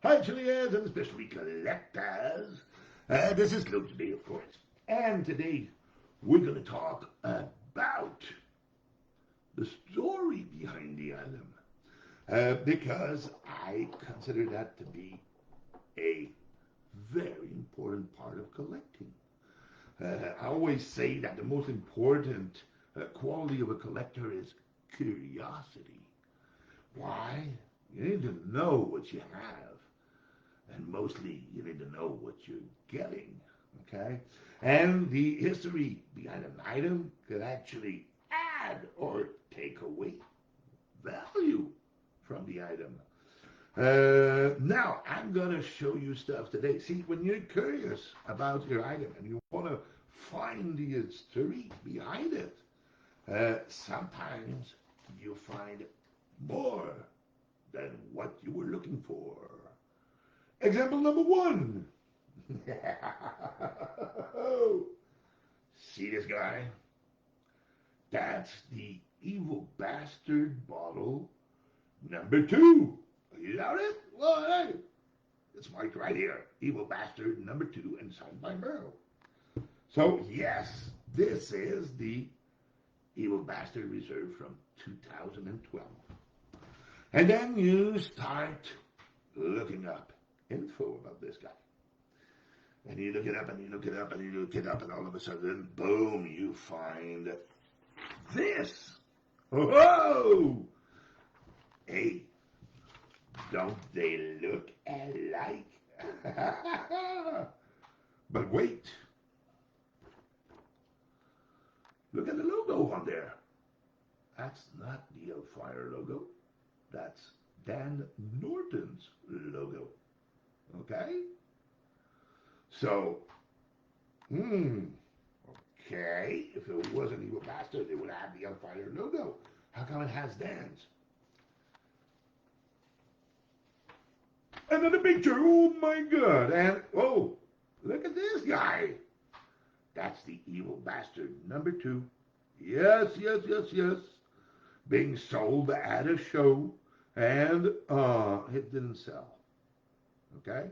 Hi, Chileans, and especially collectors. This is Coach B, of course. And today we're going to talk about the story behind the item. Because I consider that to be a very important part of collecting. I always say that the most important quality of a collector is curiosity. Why? You need to know what you have. And mostly you need to know what you're getting, okay? And the history behind an item could actually add or take away value from the item. Now, I'm going to show you stuff today. See, when you're curious about your item and you want to find the history behind it, sometimes you find more than what you were looking for. Example number one. See this guy? That's the Evil Bastard bottle number 2. You got it? Well, hey, it's marked right here. Evil Bastard number 2 and signed by Merle. So, yes, this is the Evil Bastard Reserve from 2012. And then you start looking up info about this guy. And you look it up and you look it up and you look it up and all of a sudden, boom, you find this. Whoa! Hey, don't they look alike? But wait. Look at the logo on there. That's not the Hellfire logo. That's Dan Norton's logo. Okay? So, okay, if it was an Evil Bastard, it would have the Hellfire logo. How come it has Dan's? Another picture, oh my God, and oh, look at this guy. That's the Evil Bastard number 2. Yes, yes, yes, yes. Being sold at a show, and it didn't sell. Okay?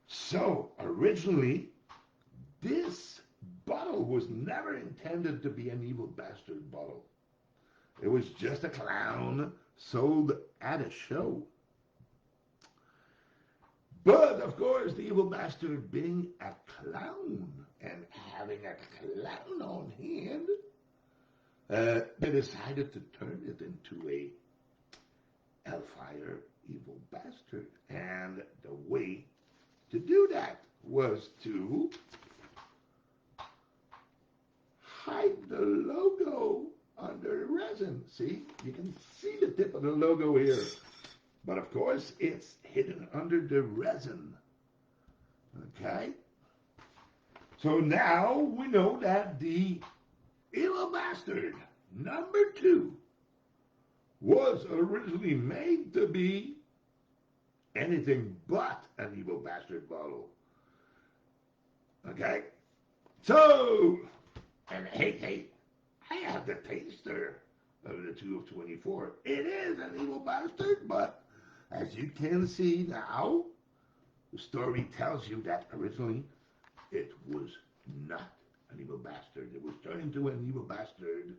So, originally, this bottle was never intended to be an Evil Bastard bottle. It was just a clown sold at a show. But, of course, the Evil Bastard being a clown and having a clown on hand, they decided to turn it into a Hellfire Evil Bastard. And the way to do that was to hide the logo under resin. See, you can see the tip of the logo here. But of course, it's hidden under the resin. Okay? So now we know that the Evil Bastard number 2 was originally made to be anything but an Evil Bastard bottle. Okay? So, and hey, I have the taster of the 2 of 24. It is an Evil Bastard, but as you can see now, the story tells you that originally it was not an Evil Bastard. It was turned into an Evil Bastard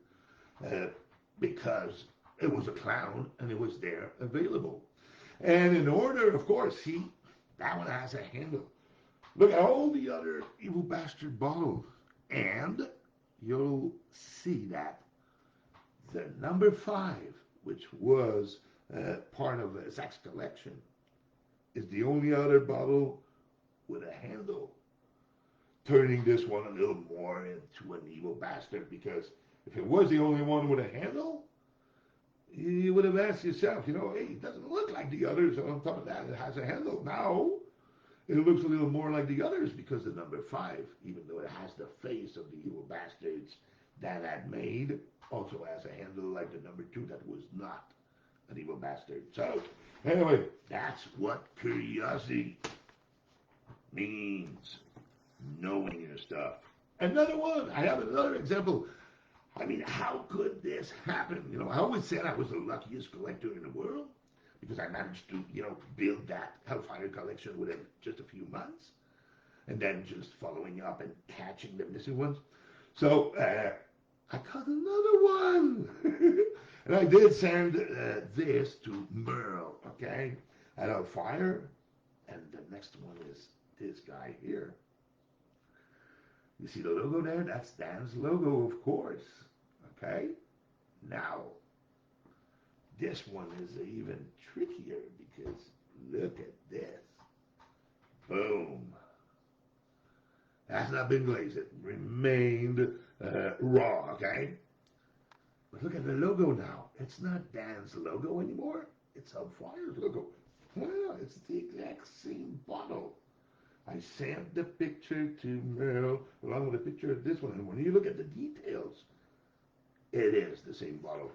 because it was a clown and it was there available. And in order, of course, see, that one has a handle. Look at all the other Evil Bastard bottles. And you'll see that the number 5, which was part of Zach's collection, is the only other bottle with a handle, turning this one a little more into an Evil Bastard, because if it was the only one with a handle, you would have asked yourself, hey, it doesn't look like the others. On top of that, it has a handle. Now, it looks a little more like the others because the number 5, even though it has the face of the Evil Bastards that had made, also has a handle like the number 2 that was not an Evil Bastard. So, anyway, that's what curiosity means. Knowing your stuff. Another one. I have another example. I mean, how could this happen? I always said I was the luckiest collector in the world. because I managed to, build that Hellfire collection within just a few months, and then just following up and catching the missing ones. So I caught another one, and I did send this to Merle, okay, at Hellfire, and the next one is this guy here. You see the logo there? That's Dan's logo, of course. Okay? Now, this one is even trickier because look at this. Boom. Has not been glazed. It remained raw, okay? But look at the logo now. It's not Dan's logo anymore. It's Hellfire's logo. Well, it's the exact same bottle. I sent the picture to Merle along with a picture of this one. And when you look at the details, it is the same bottle.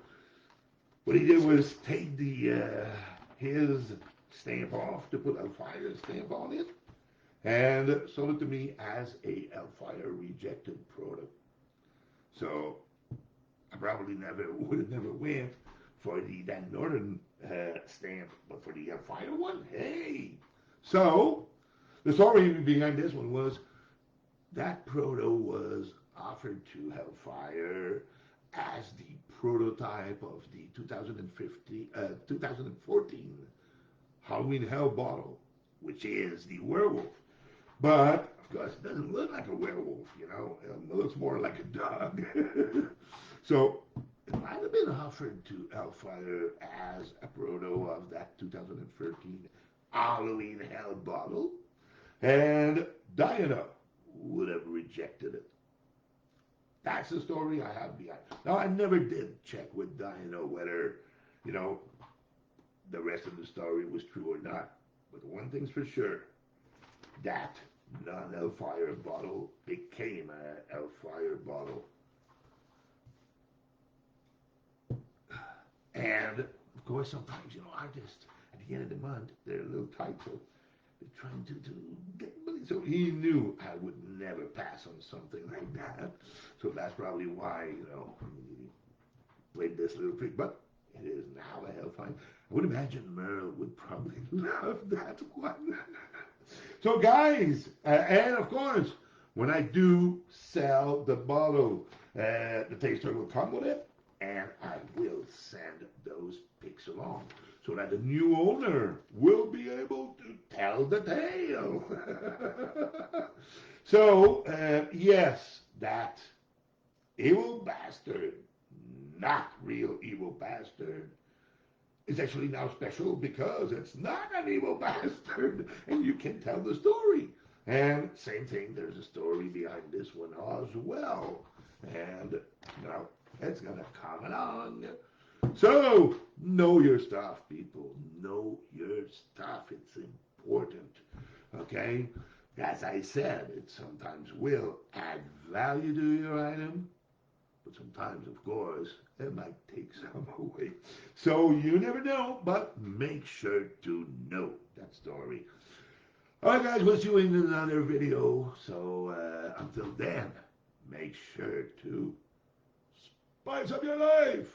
What he did was take his stamp off to put Hellfire's stamp on it and sold it to me as a Hellfire rejected product. So I probably would have never went for the Dan Norton stamp, but for the Hellfire one, hey. So the story behind this one was that proto was offered to Hellfire as the prototype of the 2014 Halloween Hell bottle, which is the werewolf. But, of course, it doesn't look like a werewolf, It looks more like a dog. So it might have been offered to Hellfire as a proto of that 2013 Halloween Hell bottle. And Diana would have rejected it. That's the story I have behind. Now, I never did check with Diana whether, the rest of the story was true or not. But one thing's for sure, that non-Hellfire bottle became a Hellfire bottle. And, of course, sometimes, artists, at the end of the month, they're a little tight, so they're trying to get money. So he knew I would never pass on something like that. So that's probably why, he played this little trick. But it is now a Hellfire. I would imagine Merle would probably love that one. So, guys, and of course, when I do sell the bottle, the taster will come with it, and I will send those pics along so that the new owner will be able to tell the tale. So, yes, that evil bastard, not real evil bastard, is actually now special because it's not an evil bastard, and you can tell the story. And same thing, there's a story behind this one as well. And now it's gonna come along. So know your stuff, people. Know your stuff. It's important. Okay? As I said, it sometimes will add value to your item, but sometimes, of course, it might take some away. So you never know, but make sure to know that story. All right, guys, we'll see you in another video. So until then, make sure to spice up your life.